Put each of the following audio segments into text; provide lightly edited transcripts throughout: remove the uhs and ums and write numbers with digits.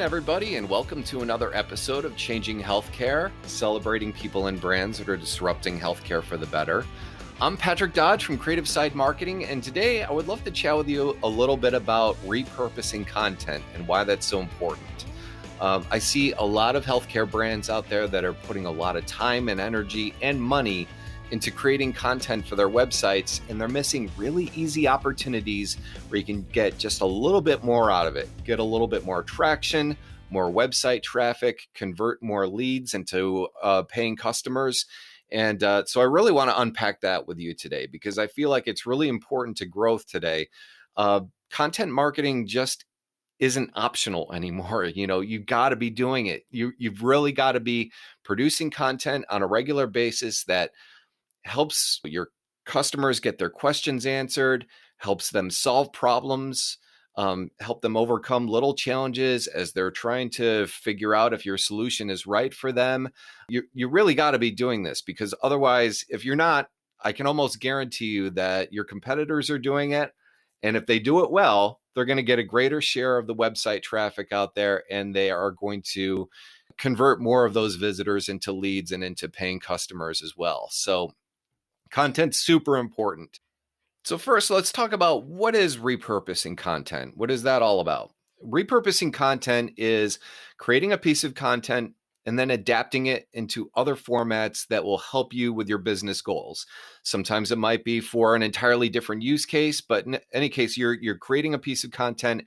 everybody, and welcome to another episode of Changing Healthcare, celebrating people and brands that are disrupting healthcare for the better. I'm Patrick Dodge from Creative Side Marketing, and today I would love to chat with you a little bit about repurposing content and why that's so important. I see a lot of healthcare brands out there that are putting a lot of time and energy and money into creating content for their websites, and they're missing really easy opportunities where you can get just a little bit more out of it, get a little bit more traction, more website traffic, convert more leads into paying customers. And so I really want to unpack that with you today because I feel like it's really important to growth today. Content marketing just isn't optional anymore. You know, you got to be doing it. You've really got to be producing content on a regular basis that helps your customers get their questions answered, helps them solve problems, help them overcome little challenges as they're trying to figure out if your solution is right for them. You really got to be doing this because otherwise, if you're not, I can almost guarantee you that your competitors are doing it. And if they do it well, they're going to get a greater share of the website traffic out there, and they are going to convert more of those visitors into leads and into paying customers as well. So content's super important. So first, let's talk about what is repurposing content. What is that all about? Repurposing content is creating a piece of content and then adapting it into other formats that will help you with your business goals. Sometimes it might be for an entirely different use case, but in any case, you're creating a piece of content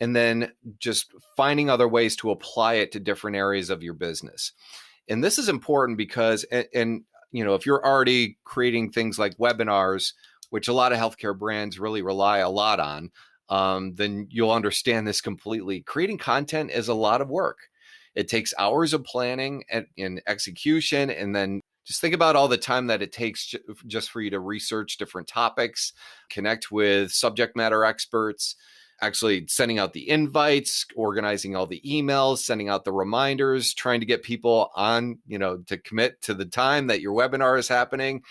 and then just finding other ways to apply it to different areas of your business. And this is important because, and you know, if you're already creating things like webinars, which a lot of healthcare brands really rely a lot on, then you'll understand this completely. Creating content is a lot of work. It takes hours of planning and execution. And then just think about all the time that it takes just for you to research different topics, connect with subject matter experts, actually sending out the invites, organizing all the emails, sending out the reminders, trying to get people on, you know, to commit to the time that your webinar is happening,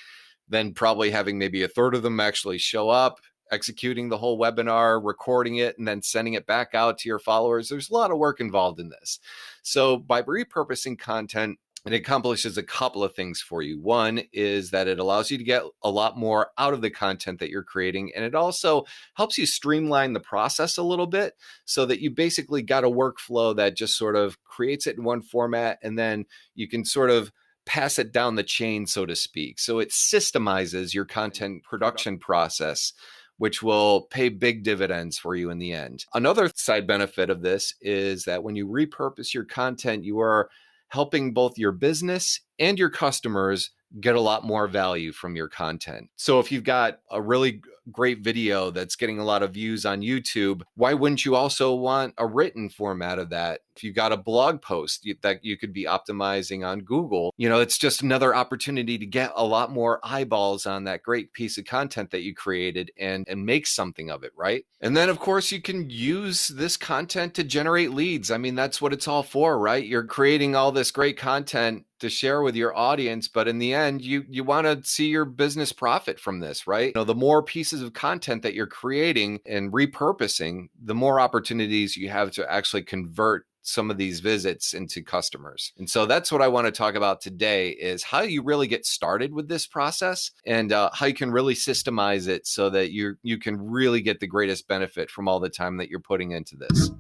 then probably having maybe a third of them actually show up, executing the whole webinar, recording it, and then sending it back out to your followers. There's a lot of work involved in this. So by repurposing content, it accomplishes a couple of things for you. One is that it allows you to get a lot more out of the content that you're creating. And it also helps you streamline the process a little bit so that you basically got a workflow that just sort of creates it in one format, and then you can sort of pass it down the chain, so to speak. So it systemizes your content production process, which will pay big dividends for you in the end. Another side benefit of this is that when you repurpose your content, you are helping both your business and your customers get a lot more value from your content. So if you've got a really great video that's getting a lot of views on YouTube, why wouldn't you also want a written format of that? If you've got a blog post that you could be optimizing on Google, you know, it's just another opportunity to get a lot more eyeballs on that great piece of content that you created and make something of it, right? And then, of course, you can use this content to generate leads. I mean, that's what it's all for, right? You're creating all this great content to share with your audience, but in the end, you want to see your business profit from this, right? You know, the more pieces of content that you're creating and repurposing, the more opportunities you have to actually convert some of these visits into customers. And so that's what I want to talk about today is how you really get started with this process and how you can really systemize it so that you can really get the greatest benefit from all the time that you're putting into this.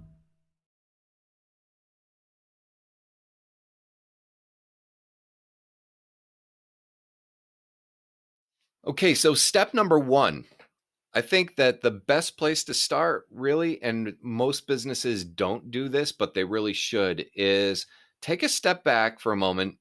Okay, so step number one, I think that the best place to start really, and most businesses don't do this, but they really should, is take a step back for a moment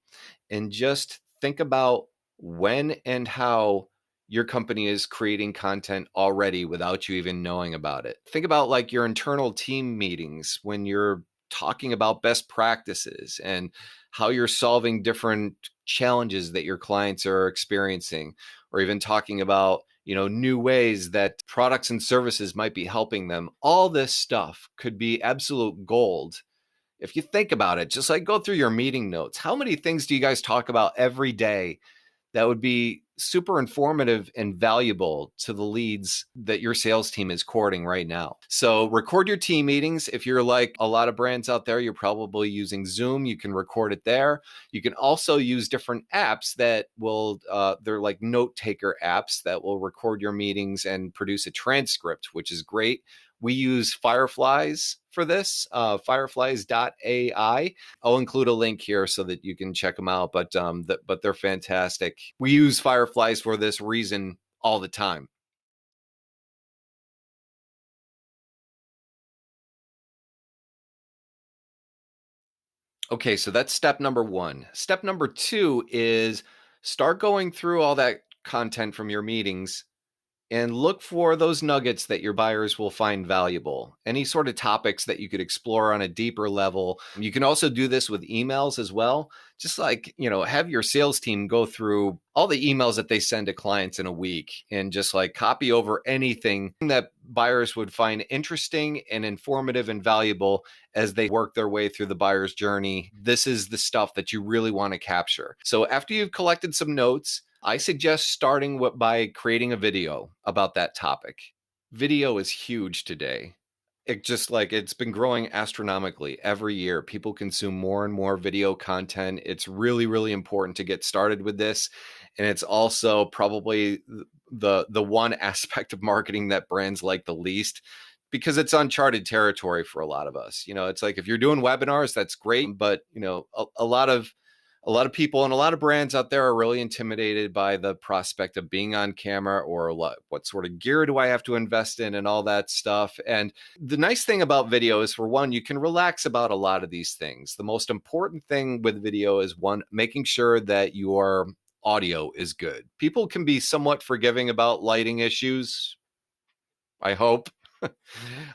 and just think about when and how your company is creating content already without you even knowing about it. Think about like your internal team meetings when you're talking about best practices and how you're solving different challenges that your clients are experiencing, or even talking about, you know, new ways that products and services might be helping them. All this stuff could be absolute gold. If you think about it, just like go through your meeting notes. How many things do you guys talk about every day that would be super informative and valuable to the leads that your sales team is courting right now. So record your team meetings. If you're like a lot of brands out there, you're probably using Zoom. You can record it there. You can also use different apps that will, they're like note taker apps that will record your meetings and produce a transcript, which is great. We use Fireflies for this, fireflies.ai. I'll include a link here so that you can check them out, but they're fantastic. We use Fireflies for this reason all the time. Okay, so that's step number one. Step number two is start going through all that content from your meetings and look for those nuggets that your buyers will find valuable. Any sort of topics that you could explore on a deeper level. You can also do this with emails as well. Just like, have your sales team go through all the emails that they send to clients in a week and just like copy over anything that buyers would find interesting and informative and valuable as they work their way through the buyer's journey. This is the stuff that you really want to capture. So after you've collected some notes, I suggest starting by creating a video about that topic. Video is huge today. It's been growing astronomically every year. People consume more and more video content. It's really, really important to get started with this. And it's also probably the one aspect of marketing that brands like the least, because it's uncharted territory for a lot of us. It's like if you're doing webinars, that's great, but a lot of people and a lot of brands out there are really intimidated by the prospect of being on camera, or what sort of gear do I have to invest in and all that stuff. And the nice thing about video is, for one, you can relax about a lot of these things. The most important thing with video is, one, making sure that your audio is good. People can be somewhat forgiving about lighting issues, I hope.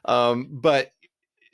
But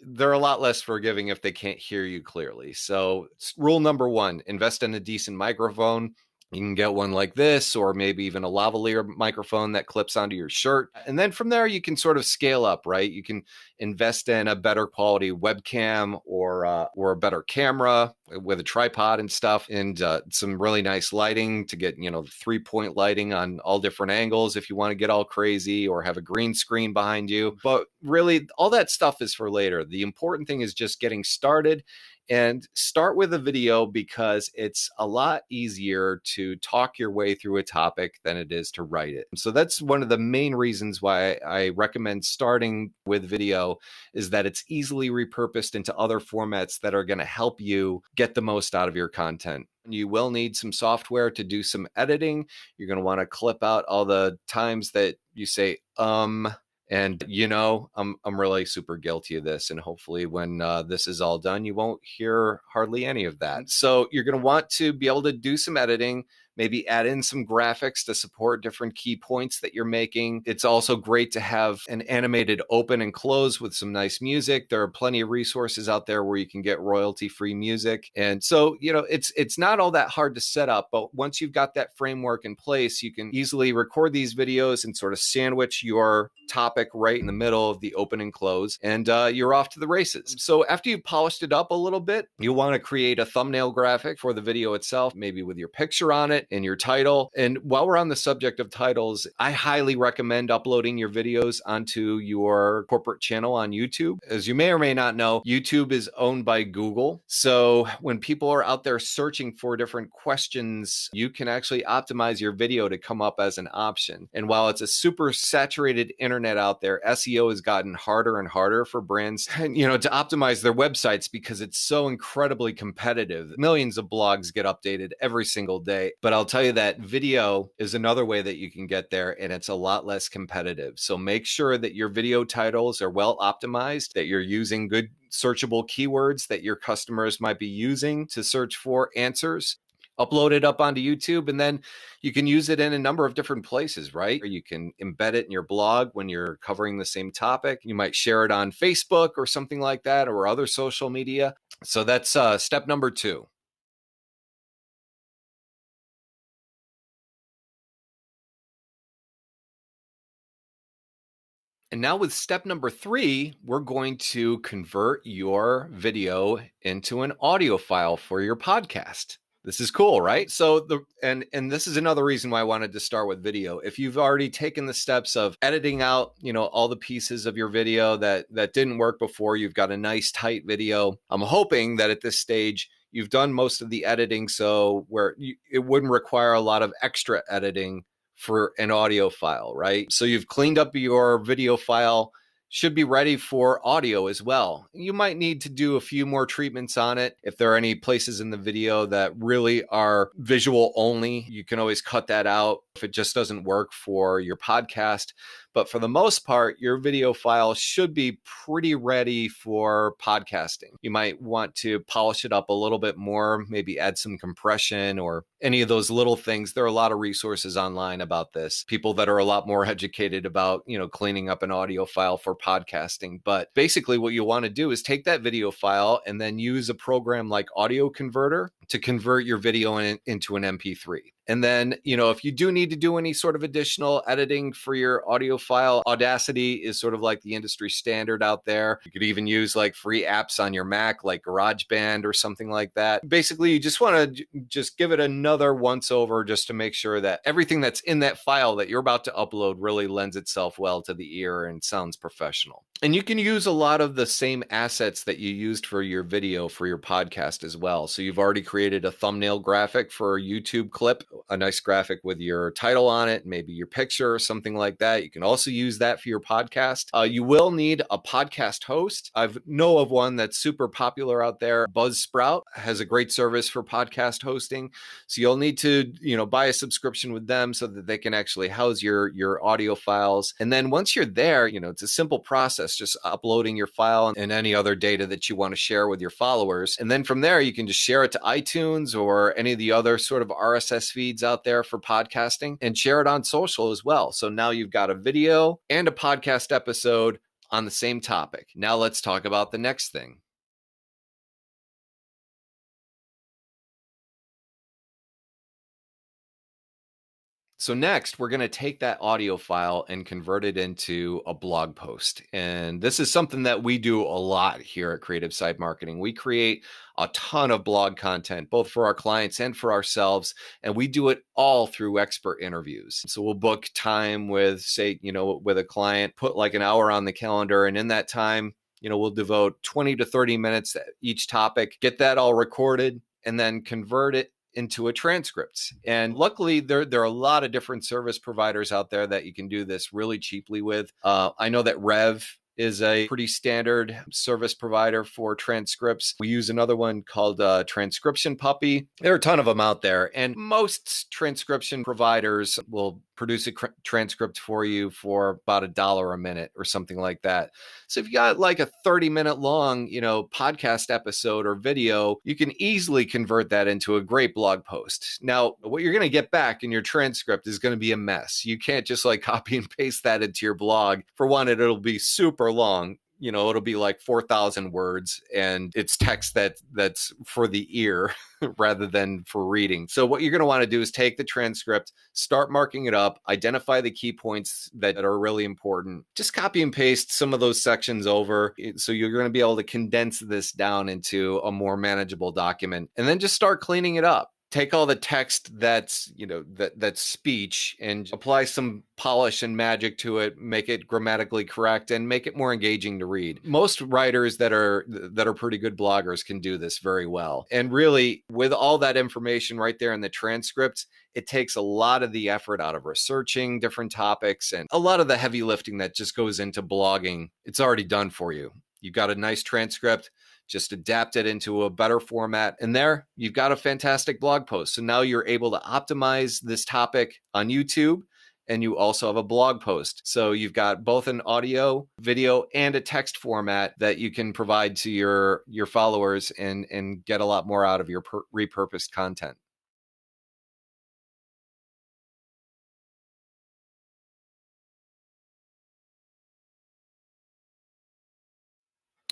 they're a lot less forgiving if they can't hear you clearly. So rule number one, invest in a decent microphone. You can get one like this, or maybe even a lavalier microphone that clips onto your shirt. And then from there, you can sort of scale up, right? You can invest in a better quality webcam or a better camera with a tripod and stuff, and some really nice lighting to get, 3-point lighting on all different angles if you want to get all crazy, or have a green screen behind you. But really, all that stuff is for later. The important thing is just getting started. And start with a video, because it's a lot easier to talk your way through a topic than it is to write it. So that's one of the main reasons why I recommend starting with video, is that it's easily repurposed into other formats that are going to help you get the most out of your content. You will need some software to do some editing. You're going to want to clip out all the times that you say, and I'm really super guilty of this. And hopefully when this is all done, you won't hear hardly any of that. So you're going to want to be able to do some editing, maybe add in some graphics to support different key points that you're making. It's also great to have an animated open and close with some nice music. There are plenty of resources out there where you can get royalty-free music. And so, it's not all that hard to set up, but once you've got that framework in place, you can easily record these videos and sort of sandwich your topic right in the middle of the open and close, and you're off to the races. So after you've polished it up a little bit, you'll want to create a thumbnail graphic for the video itself, maybe with your picture on it and your title. And while we're on the subject of titles, I highly recommend uploading your videos onto your corporate channel on YouTube. As you may or may not know, YouTube is owned by Google. So when people are out there searching for different questions, you can actually optimize your video to come up as an option. And while it's a super saturated internet out there, SEO has gotten harder and harder for brands, to optimize their websites, because it's so incredibly competitive. Millions of blogs get updated every single day. But I'll tell you that video is another way that you can get there, and it's a lot less competitive. So make sure that your video titles are well optimized, that you're using good searchable keywords that your customers might be using to search for answers. Upload it up onto YouTube, and then you can use it in a number of different places, right? Or you can embed it in your blog when you're covering the same topic. You might share it on Facebook or something like that, or other social media. So that's step number two. And now with step number three, we're going to convert your video into an audio file for your podcast. This is cool, right? So and this is another reason why I wanted to start with video. If you've already taken the steps of editing out, all the pieces of your video that didn't work before, you've got a nice tight video. I'm hoping that at this stage you've done most of the editing, so it wouldn't require a lot of extra editing for an audio file, right? So you've cleaned up your video file, should be ready for audio as well. You might need to do a few more treatments on it. If there are any places in the video that really are visual only, you can always cut that out if it just doesn't work for your podcast. But for the most part, your video file should be pretty ready for podcasting. You might want to polish it up a little bit more, maybe add some compression or any of those little things. There are a lot of resources online about this. People that are a lot more educated about, cleaning up an audio file for podcasting. But basically what you want to do is take that video file and then use a program like Audio Converter to convert your video into an MP3. And then, if you do need to do any sort of additional editing for your audio file, Audacity is sort of like the industry standard out there. You could even use like free apps on your Mac, like GarageBand or something like that. Basically, you just want to just give it another once over just to make sure that everything that's in that file that you're about to upload really lends itself well to the ear and sounds professional. And you can use a lot of the same assets that you used for your video for your podcast as well. So you've already created a thumbnail graphic for a YouTube clip, a nice graphic with your title on it, maybe your picture or something like that. You can also use that for your podcast. You will need a podcast host. I know of one that's super popular out there. Buzzsprout has a great service for podcast hosting. So you'll need to, buy a subscription with them so that they can actually house your audio files. And then once you're there, it's a simple process, just uploading your file and any other data that you want to share with your followers. And then from there, you can just share it to iTunes or any of the other sort of RSS feeds out there for podcasting and share it on social as well. So now you've got a video and a podcast episode on the same topic. Now let's talk about the next thing. So next, we're going to take that audio file and convert it into a blog post. And this is something that we do a lot here at Creative Side Marketing. We create a ton of blog content, both for our clients and for ourselves. And we do it all through expert interviews. So we'll book time with, say, with a client, put like an hour on the calendar. And in that time, we'll devote 20 to 30 minutes to each topic, get that all recorded, and then convert it into a transcript. And luckily, there are a lot of different service providers out there that you can do this really cheaply with. I know that Rev is a pretty standard service provider for transcripts. We use another one called Transcription Puppy. There are a ton of them out there. And most transcription providers will produce a transcript for you for about $1 a minute or something like that. So if you got like a 30-minute long, podcast episode or video, you can easily convert that into a great blog post. Now, what you're going to get back in your transcript is going to be a mess. You can't just like copy and paste that into your blog. For one, it'll be super long. It'll be like 4,000 words, and it's text that's for the ear rather than for reading. So what you're going to want to do is take the transcript, start marking it up, identify the key points that are really important. Just copy and paste some of those sections over. So you're going to be able to condense this down into a more manageable document, and then just start cleaning it up. Take all the text that's speech and apply some polish and magic to it, make it grammatically correct and make it more engaging to read. Most writers that are pretty good bloggers can do this very well. And really, with all that information right there in the transcripts, it takes a lot of the effort out of researching different topics and a lot of the heavy lifting that just goes into blogging. It's already done for you. You've got a nice transcript. Just adapt it into a better format. And there, you've got a fantastic blog post. So now you're able to optimize this topic on YouTube, and you also have a blog post. So you've got both an audio, video, and a text format that you can provide to your followers and get a lot more out of your repurposed content.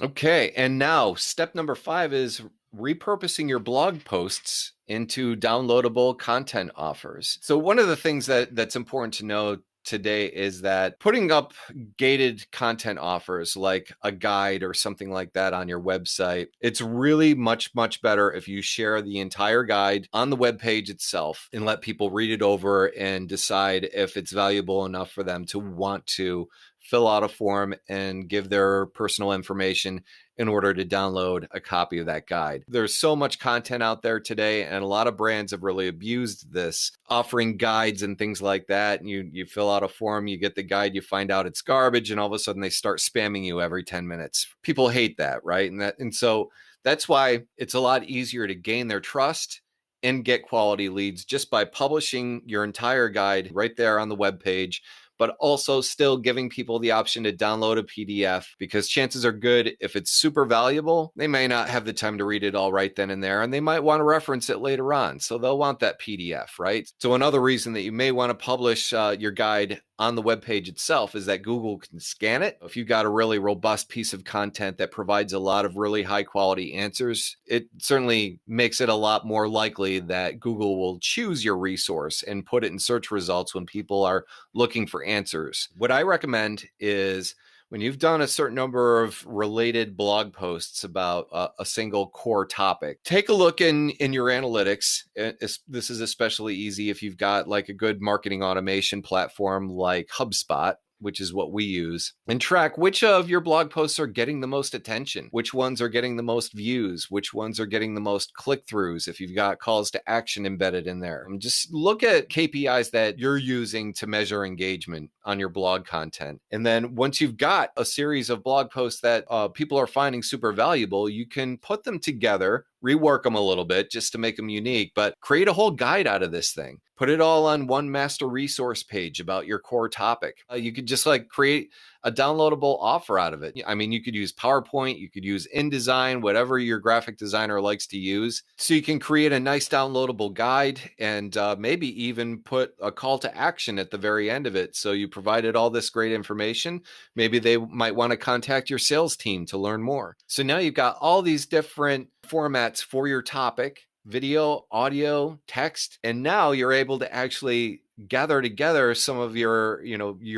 Okay, and now step number 5 is repurposing your blog posts into downloadable content offers. So one of the things that's important to know today is that putting up gated content offers like a guide or something like that on your website, it's really much, much better if you share the entire guide on the web page itself and let people read it over and decide if it's valuable enough for them to want to fill out a form and give their personal information in order to download a copy of that guide. There's so much content out there today, and a lot of brands have really abused this, offering guides and things like that. And you fill out a form, you get the guide, you find out it's garbage, and all of a sudden they start spamming you every 10 minutes. People hate that, right? And so that's why it's a lot easier to gain their trust and get quality leads just by publishing your entire guide right there on the web page, but also still giving people the option to download a PDF, because chances are good, if it's super valuable, they may not have the time to read it all right then and there, and they might want to reference it later on. So they'll want that PDF, right? So another reason that you may want to publish your guide on the web page itself is that Google can scan it. If you've got a really robust piece of content that provides a lot of really high quality answers, it certainly makes it a lot more likely that Google will choose your resource and put it in search results when people are looking for answers. What I recommend is, when you've done a certain number of related blog posts about a single core topic, take a look in your analytics. This is especially easy if you've got like a good marketing automation platform like HubSpot, which is what we use, and track which of your blog posts are getting the most attention, which ones are getting the most views, which ones are getting the most click-throughs if you've got calls to action embedded in there. And just look at KPIs that you're using to measure engagement on your blog content. And then once you've got a series of blog posts that people are finding super valuable, you can put them together, rework them a little bit just to make them unique, but create a whole guide out of this thing. Put it all on one master resource page about your core topic. You could just like create a downloadable offer out of it. I mean, you could use PowerPoint, you could use InDesign, whatever your graphic designer likes to use. So you can create a nice downloadable guide and maybe even put a call to action at the very end of it. So you provided all this great information. Maybe they might want to contact your sales team to learn more. So now you've got all these different formats for your topic: video, audio, text, and now you're able to actually gather together some of your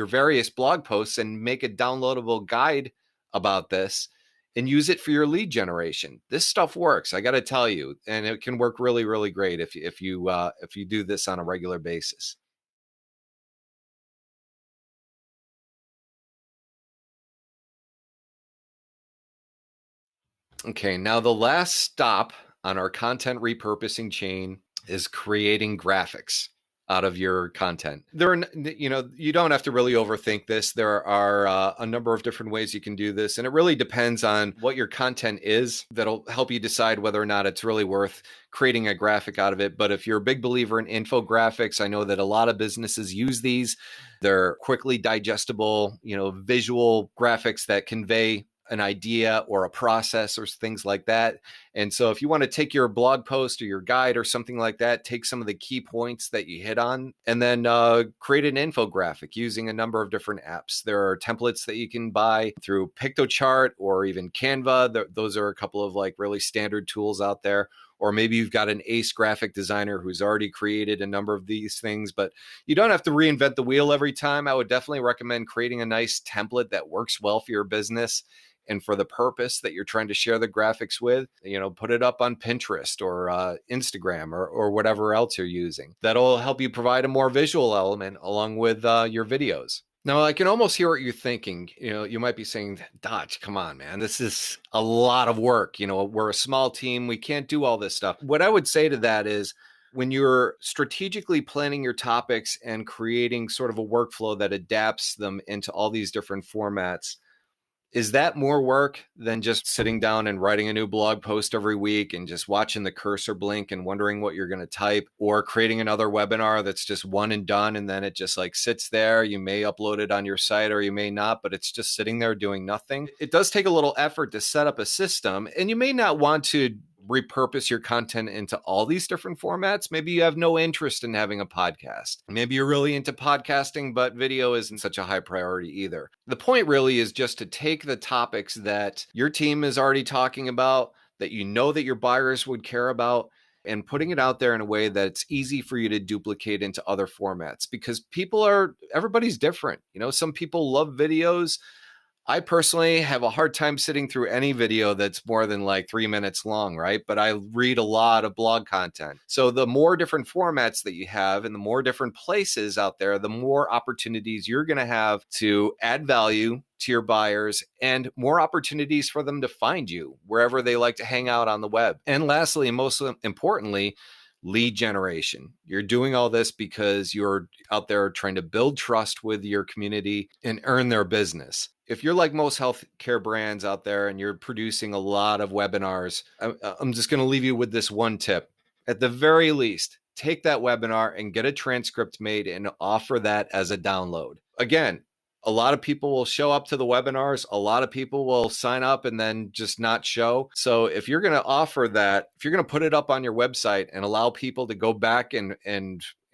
various blog posts and make a downloadable guide about this and use it for your lead generation. This stuff works, I got to tell you, and it can work really, really great if you do this on a regular basis. Okay, now the last stop on our content repurposing chain is creating graphics out of your content. You don't have to really overthink this. There are a number of different ways you can do this, and it really depends on what your content is. That'll help you decide whether or not it's really worth creating a graphic out of it. But if you're a big believer in infographics, I know that a lot of businesses use these. They're quickly digestible, visual graphics that convey an idea or a process or things like that. And so if you want to take your blog post or your guide or something like that, take some of the key points that you hit on, and then create an infographic using a number of different apps. There are templates that you can buy through Pictochart or even Canva. Those are a couple of like really standard tools out there. Or maybe you've got an ace graphic designer who's already created a number of these things, but you don't have to reinvent the wheel every time. I would definitely recommend creating a nice template that works well for your business and for the purpose that you're trying to share the graphics with. Put it up on Pinterest or Instagram or whatever else you're using. That'll help you provide a more visual element along with your videos. Now, I can almost hear what you're thinking. You might be saying, Dodge, come on, man, this is a lot of work. We're a small team. We can't do all this stuff. What I would say to that is, when you're strategically planning your topics and creating sort of a workflow that adapts them into all these different formats, is that more work than just sitting down and writing a new blog post every week and just watching the cursor blink and wondering what you're going to type, or creating another webinar that's just one and done and then it just like sits there? You may upload it on your site or you may not, but it's just sitting there doing nothing. It does take a little effort to set up a system, and you may not want to repurpose your content into all these different formats. Maybe you have no interest in having a podcast. Maybe you're really into podcasting, but video isn't such a high priority either. The point really is just to take the topics that your team is already talking about, that you know that your buyers would care about, and putting it out there in a way that's easy for you to duplicate into other formats, because everybody's different. Some people love videos. I personally have a hard time sitting through any video that's more than like 3 minutes long, right? But I read a lot of blog content. So the more different formats that you have and the more different places out there, the more opportunities you're going to have to add value to your buyers and more opportunities for them to find you wherever they like to hang out on the web. And lastly, and most importantly, lead generation. You're doing all this because you're out there trying to build trust with your community and earn their business. If you're like most healthcare brands out there and you're producing a lot of webinars, I'm just going to leave you with this one tip. At the very least, take that webinar and get a transcript made and offer that as a download. Again, a lot of people will show up to the webinars. A lot of people will sign up and then just not show. So if you're going to offer that, if you're going to put it up on your website and allow people to go back and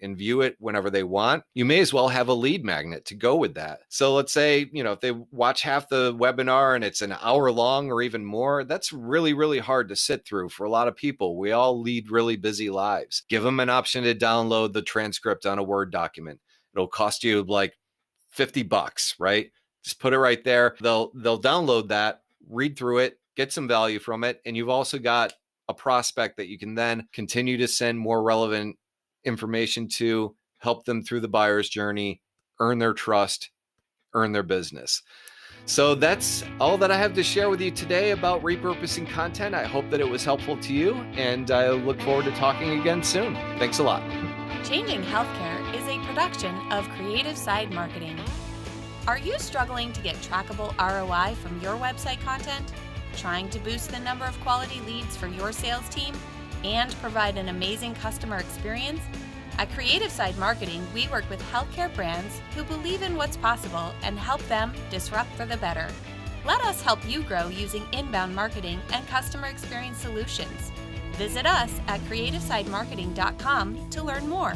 view it whenever they want, you may as well have a lead magnet to go with that. So let's say, if they watch half the webinar and it's an hour long or even more, that's really, really hard to sit through for a lot of people. We all lead really busy lives. Give them an option to download the transcript on a Word document. It'll cost you like $50, right? Just put it right there. They'll download that, read through it, get some value from it. And you've also got a prospect that you can then continue to send more relevant information to, help them through the buyer's journey, earn their trust, earn their business. So that's all that I have to share with you today about repurposing content. I hope that it was helpful to you, and I look forward to talking again soon. Thanks a lot. Changing Healthcare is a production of Creative Side Marketing. Are you struggling to get trackable ROI from your website content? Trying to boost the number of quality leads for your sales team and provide an amazing customer experience? At Creative Side Marketing, we work with healthcare brands who believe in what's possible and help them disrupt for the better. Let us help you grow using inbound marketing and customer experience solutions. Visit us at creativesidemarketing.com to learn more.